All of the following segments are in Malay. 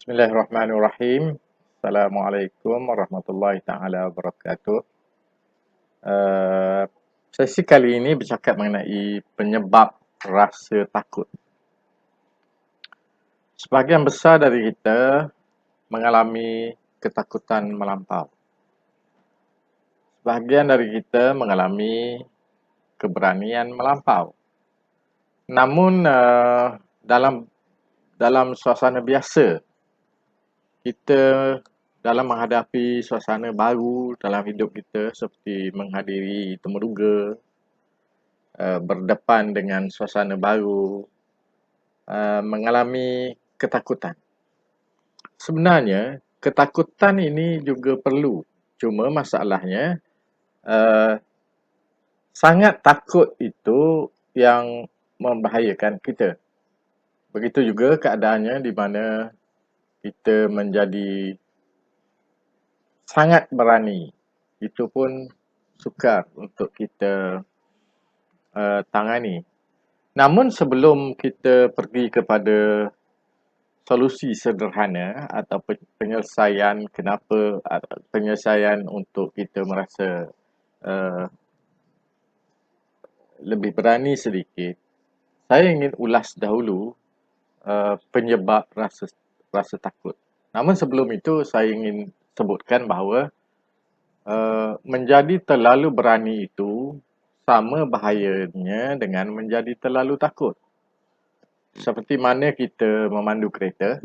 Bismillahirrahmanirrahim. Assalamualaikum warahmatullahi taala wabarakatuh. Uh, Sesi kali ini bercakap mengenai penyebab rasa takut. Sebahagian besar dari kita mengalami ketakutan melampau. Sebahagian dari kita mengalami keberanian melampau. Namun dalam suasana biasa, kita dalam menghadapi suasana baru dalam hidup kita seperti menghadiri temuduga, berdepan dengan suasana baru, mengalami ketakutan. Sebenarnya ketakutan ini juga perlu. Cuma masalahnya sangat takut itu yang membahayakan kita. Begitu juga keadaannya di mana kita menjadi sangat berani. Itu pun sukar untuk kita tangani. Namun sebelum kita pergi kepada solusi sederhana atau penyelesaian penyelesaian untuk kita merasa lebih berani sedikit, saya ingin ulas dahulu penyebab rasa takut. Namun sebelum itu saya ingin sebutkan bahawa menjadi terlalu berani itu sama bahayanya dengan menjadi terlalu takut. Seperti mana kita memandu kereta,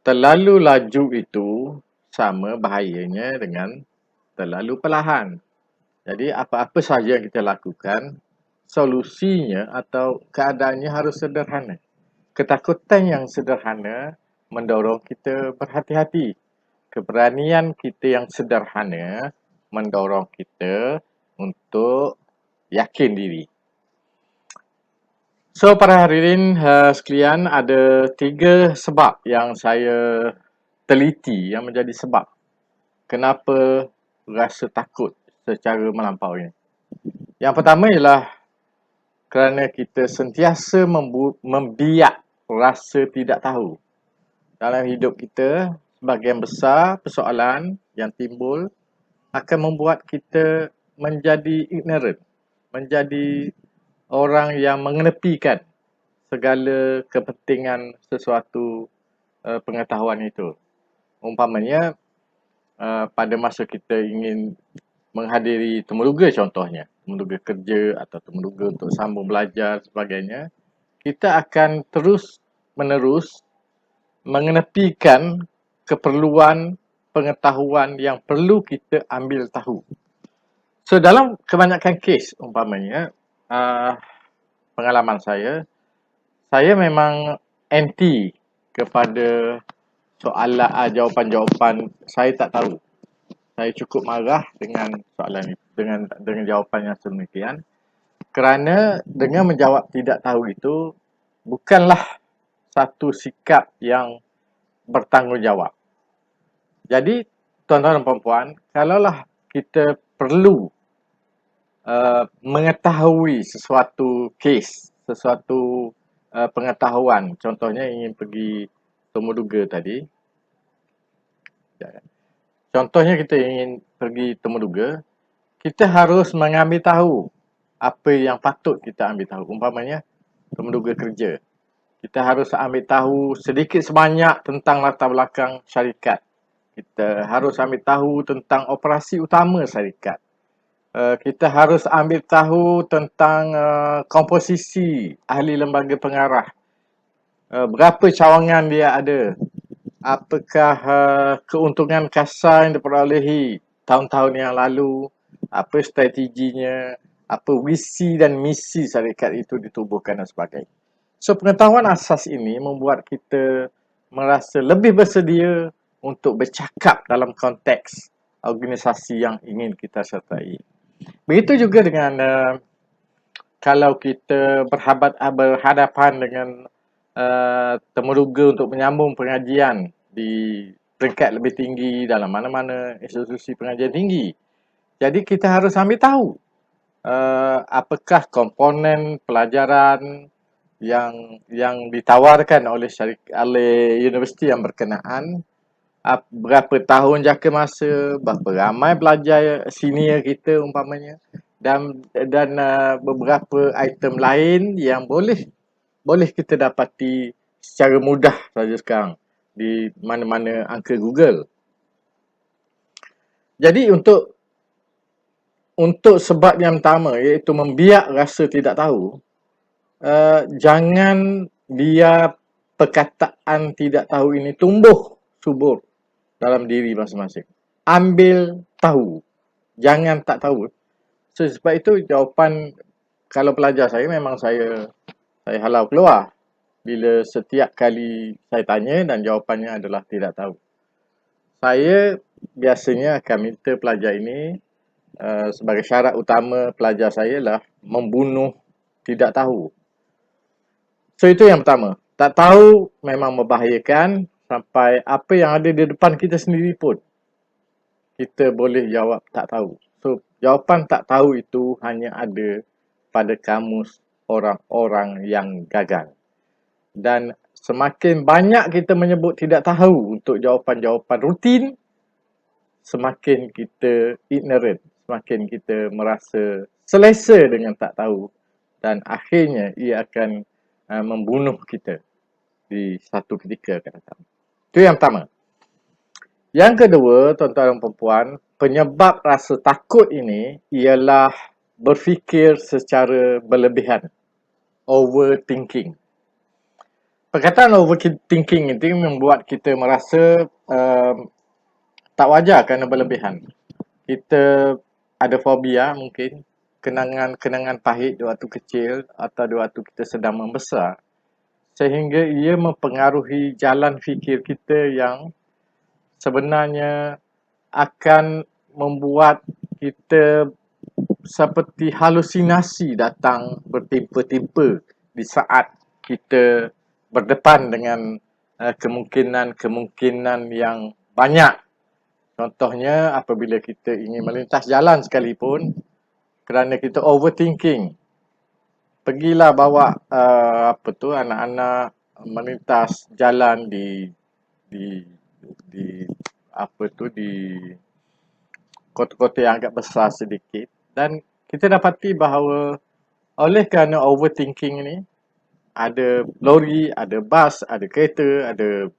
terlalu laju itu sama bahayanya dengan terlalu perlahan. Jadi apa-apa sahaja yang kita lakukan, solusinya atau keadaannya harus sederhana. Ketakutan yang sederhana mendorong kita berhati-hati. Keberanian kita yang sederhana mendorong kita untuk yakin diri. So, para hadirin sekalian, ada 3 sebab yang saya teliti yang menjadi sebab kenapa rasa takut secara melampau ini. Yang pertama ialah kerana kita sentiasa membiak rasa tidak tahu. Dalam hidup kita, sebahagian besar persoalan yang timbul akan membuat kita menjadi ignorant, menjadi orang yang mengenepikan segala kepentingan sesuatu pengetahuan itu. Umpamanya, pada masa kita ingin menghadiri temuduga contohnya, temuduga kerja atau temuduga untuk sambung belajar sebagainya, kita akan terus menerus mengenepikan keperluan pengetahuan yang perlu kita ambil tahu. So, dalam kebanyakan kes umpamanya, pengalaman saya memang anti kepada jawapan-jawapan saya tak tahu. Saya cukup marah dengan soalan itu, dengan jawapan yang sedemikian. Kerana dengan menjawab tidak tahu itu bukanlah satu sikap yang bertanggungjawab. Jadi, tuan-tuan dan puan-puan, kalaulah kita perlu mengetahui sesuatu kes, sesuatu pengetahuan, contohnya ingin pergi temuduga tadi. Contohnya kita ingin pergi temuduga, kita harus mengambil tahu apa yang patut kita ambil tahu. Umpamanya temuduga kerja. Kita harus ambil tahu sedikit sebanyak tentang latar belakang syarikat. Kita harus ambil tahu tentang operasi utama syarikat. Kita harus ambil tahu tentang komposisi ahli lembaga pengarah. Berapa cawangan dia ada. Apakah keuntungan kasar yang diperolehi tahun-tahun yang lalu. Apa strateginya. Apa visi dan misi syarikat itu ditubuhkan dan sebagainya. So, pengetahuan asas ini membuat kita merasa lebih bersedia untuk bercakap dalam konteks organisasi yang ingin kita sertai. Begitu juga dengan kalau kita berhadapan dengan temuduga untuk menyambung pengajian di peringkat lebih tinggi dalam mana-mana institusi pengajian tinggi. Jadi kita harus ambil tahu apakah komponen pelajaran yang ditawarkan oleh oleh universiti yang berkenaan, berapa tahun jangka masa, berapa ramai pelajar senior kita umpamanya, dan beberapa item lain yang boleh kita dapati secara mudah saja sekarang di mana-mana angka Google. Jadi untuk sebab yang pertama, iaitu membiak rasa tidak tahu, jangan biar perkataan tidak tahu ini tumbuh subur dalam diri masing-masing. Ambil tahu, jangan tak tahu. So, sebab itu jawapan kalau pelajar saya memang saya halau keluar bila setiap kali saya tanya dan jawapannya adalah tidak tahu. Saya biasanya akan minta pelajar ini sebagai syarat utama pelajar saya lah membunuh tidak tahu. So itu yang pertama. Tak tahu memang membahayakan sampai apa yang ada di depan kita sendiri pun kita boleh jawab tak tahu. So jawapan tak tahu itu hanya ada pada kamus orang-orang yang gagal. Dan semakin banyak kita menyebut tidak tahu untuk jawapan-jawapan rutin, semakin kita ignorant, semakin kita merasa selesa dengan tak tahu, dan akhirnya ia akan membunuh kita di satu ketika akan datang. Itu yang pertama. Yang kedua, tuan-tuan dan puan-puan, penyebab rasa takut ini ialah berfikir secara berlebihan. Overthinking. Perkataan overthinking itu membuat kita merasa tak wajar kerana berlebihan. Kita ada fobia mungkin, kenangan-kenangan pahit di waktu kecil atau di waktu kita sedang membesar, sehingga ia mempengaruhi jalan fikir kita yang sebenarnya akan membuat kita seperti halusinasi datang bertimpa-timpa di saat kita berdepan dengan kemungkinan-kemungkinan yang banyak. Contohnya apabila kita ingin melintas jalan sekalipun, kerana kita overthinking, pergilah bawa anak-anak melintas jalan di kota-kota yang agak besar sedikit, dan kita dapati bahawa oleh kerana overthinking ini, ada lori, ada bas, ada kereta, ada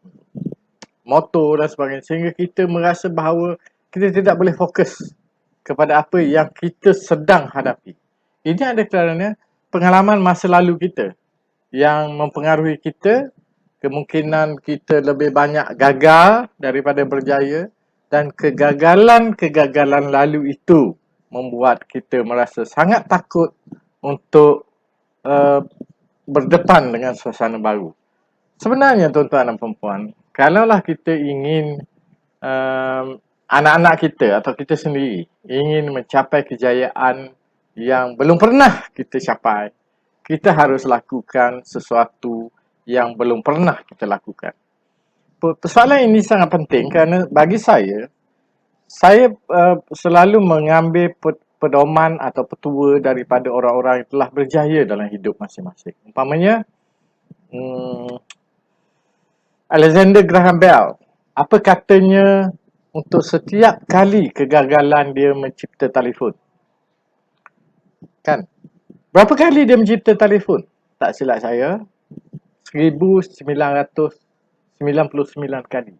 motor dan sebagainya, sehingga kita merasa bahawa kita tidak boleh fokus kepada apa yang kita sedang hadapi. Ini ada kerana pengalaman masa lalu kita yang mempengaruhi kita, kemungkinan kita lebih banyak gagal daripada berjaya, dan kegagalan-kegagalan lalu itu membuat kita merasa sangat takut untuk berdepan dengan suasana baru. Sebenarnya tuan-tuan dan puan-puan, kalaulah kita ingin anak-anak kita atau kita sendiri ingin mencapai kejayaan yang belum pernah kita capai, kita harus lakukan sesuatu yang belum pernah kita lakukan. Persoalan ini sangat penting kerana bagi saya selalu mengambil pedoman atau petua daripada orang-orang yang telah berjaya dalam hidup masing-masing. Umpamanya Alexander Graham Bell, apa katanya untuk setiap kali kegagalan dia mencipta telefon? Kan? Berapa kali dia mencipta telefon? Tak silap saya, 1999 kali.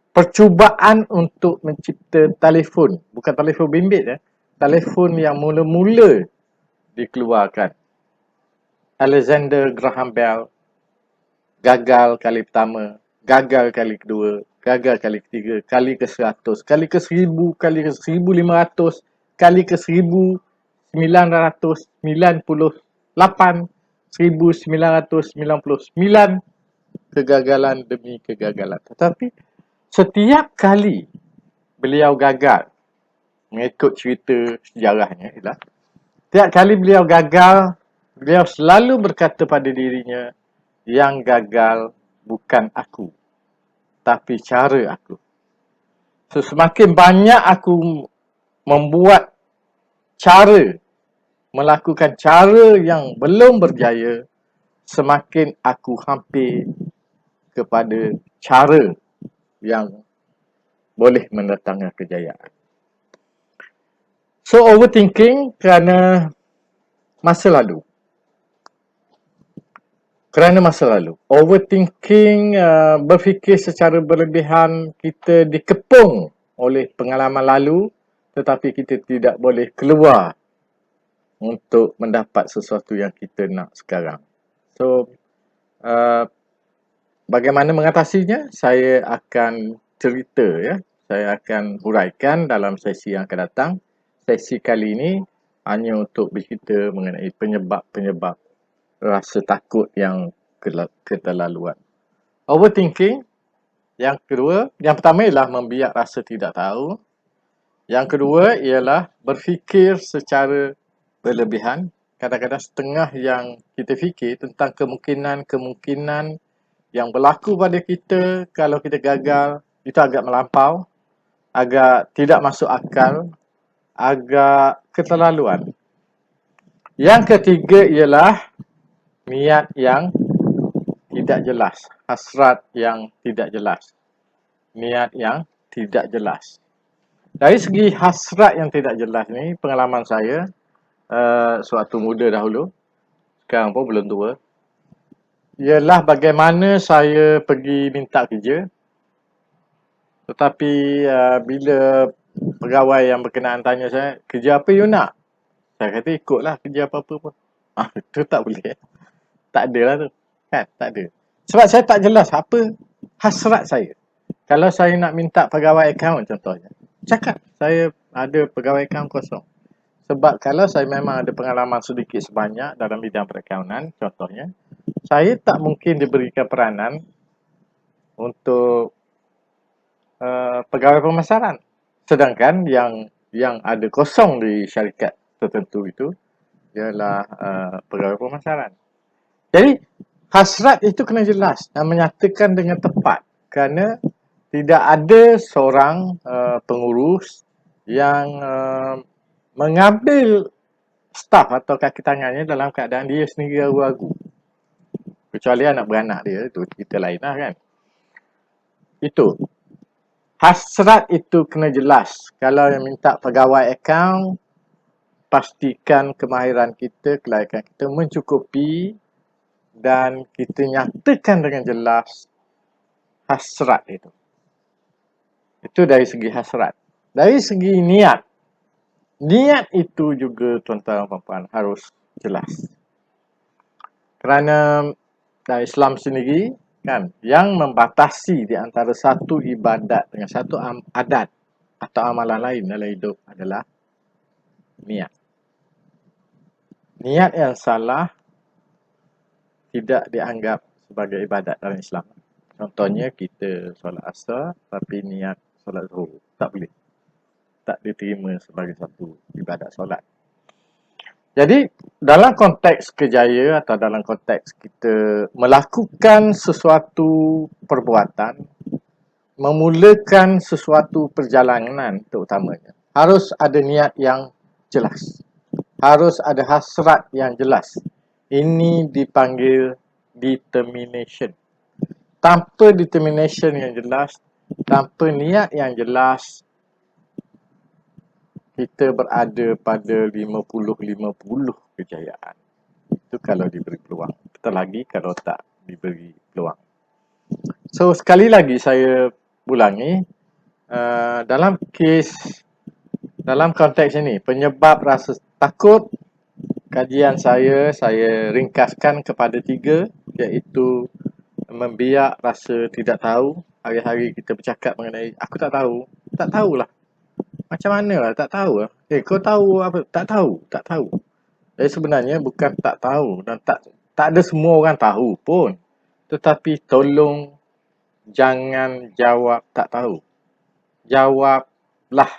Percubaan untuk mencipta telefon, bukan telefon bimbit, telefon yang mula-mula dikeluarkan. Alexander Graham Bell gagal kali pertama, gagal kali kedua, gagal kali ketiga, kali ke-100, kali ke-1000, kali ke-1500, kali ke-1998, 1999 kegagalan demi kegagalan. Tetapi setiap kali beliau gagal, mengikut cerita sejarahnya ialah, setiap kali beliau gagal, beliau selalu berkata pada dirinya, yang gagal bukan aku, tapi cara aku. So, semakin banyak aku membuat cara melakukan cara yang belum berjaya, semakin aku hampir kepada cara yang boleh mendatangkan kejayaan. So, overthinking kerana masa lalu. Kerana masa lalu. Overthinking, berfikir secara berlebihan, kita dikepung oleh pengalaman lalu, tetapi kita tidak boleh keluar untuk mendapat sesuatu yang kita nak sekarang. So, bagaimana mengatasinya? Saya akan cerita, ya. Saya akan huraikan dalam sesi yang akan datang. Sesi kali ini hanya untuk bercerita mengenai penyebab-penyebab rasa takut yang keterlaluan. Overthinking, yang pertama ialah membiak rasa tidak tahu. Yang kedua ialah berfikir secara berlebihan. Kadang-kadang setengah yang kita fikir tentang kemungkinan-kemungkinan yang berlaku pada kita kalau kita gagal, itu agak melampau, agak tidak masuk akal, agak keterlaluan. Yang ketiga ialah niat yang tidak jelas, hasrat yang tidak jelas, niat yang tidak jelas. Dari segi hasrat yang tidak jelas ni, pengalaman saya sewaktu muda dahulu, sekarang pun belum tua, ialah bagaimana saya pergi minta kerja, tetapi bila pegawai yang berkenaan tanya saya, kerja apa you nak? Saya kata ikutlah kerja apa-apa pun. Itu tak boleh. Tak ada lah tu. Kan? Tak ada. Sebab saya tak jelas apa hasrat saya. Kalau saya nak minta pegawai akaun contohnya, cakap saya ada pegawai akaun kosong. Sebab kalau saya memang ada pengalaman sedikit sebanyak dalam bidang perakaunan contohnya, saya tak mungkin diberikan peranan untuk pegawai pemasaran. Sedangkan yang ada kosong di syarikat tertentu itu ialah pegawai pemasaran. Jadi hasrat itu kena jelas dan menyatakan dengan tepat, kerana tidak ada seorang pengurus yang mengambil staf atau kaki tangannya dalam keadaan dia sendiri ragu-ragu. Kecuali anak beranak dia, itu kita lain lah kan. Itu. Hasrat itu kena jelas. Kalau yang minta pegawai akaun, pastikan kemahiran kita, kelayakan kita mencukupi dan kita nyatakan dengan jelas hasrat itu. Itu dari segi hasrat. Dari segi niat. Niat itu juga tuan-tuan dan puan-puan harus jelas. Kerana dalam Islam sendiri kan, yang membatasi di antara satu ibadat dengan satu adat atau amalan lain dalam hidup adalah niat. Niat yang salah tidak dianggap sebagai ibadat dalam Islam. Contohnya kita solat asar tapi niat solat zuhur, tak boleh. Tak diterima sebagai satu ibadat solat. Jadi dalam konteks kerjaya atau dalam konteks kita melakukan sesuatu perbuatan, memulakan sesuatu perjalanan terutamanya, harus ada niat yang jelas. Harus ada hasrat yang jelas. Ini dipanggil determination. Tanpa determination yang jelas, tanpa niat yang jelas, kita berada pada 50-50 kejayaan. Itu kalau diberi peluang. Betul lagi kalau tak diberi peluang. So, sekali lagi saya ulangi, dalam konteks ini, penyebab rasa takut, kajian saya ringkaskan kepada 3, iaitu membiak rasa tidak tahu. Hari-hari kita bercakap mengenai aku tak tahu. Tak tahulah. Macam mana lah, tak tahu lah. Kau tahu apa? Tak tahu, tak tahu. Jadi sebenarnya bukan tak tahu dan tak ada semua orang tahu pun. Tetapi tolong jangan jawab tak tahu. Jawablah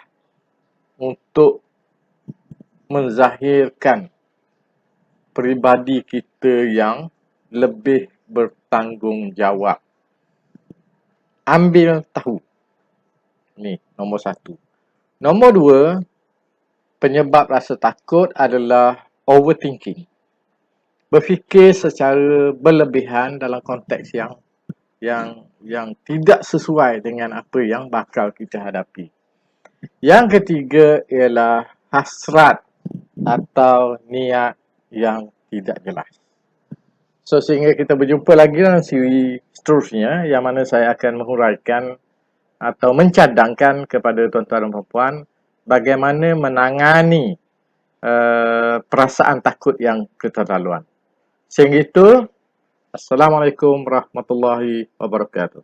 untuk menzahirkan peribadi kita yang lebih bertanggungjawab. Ambil tahu. Ni nombor 1. Nombor 2, penyebab rasa takut adalah overthinking. Berfikir secara berlebihan dalam konteks yang tidak sesuai dengan apa yang bakal kita hadapi. Yang ketiga ialah hasrat atau niat yang tidak jelas. So, sehingga kita berjumpa lagi dalam siri seterusnya yang mana saya akan menghuraikan atau mencadangkan kepada tuan-tuan dan puan bagaimana menangani perasaan takut yang keterlaluan. Sehingga itu, Assalamualaikum warahmatullahi wabarakatuh.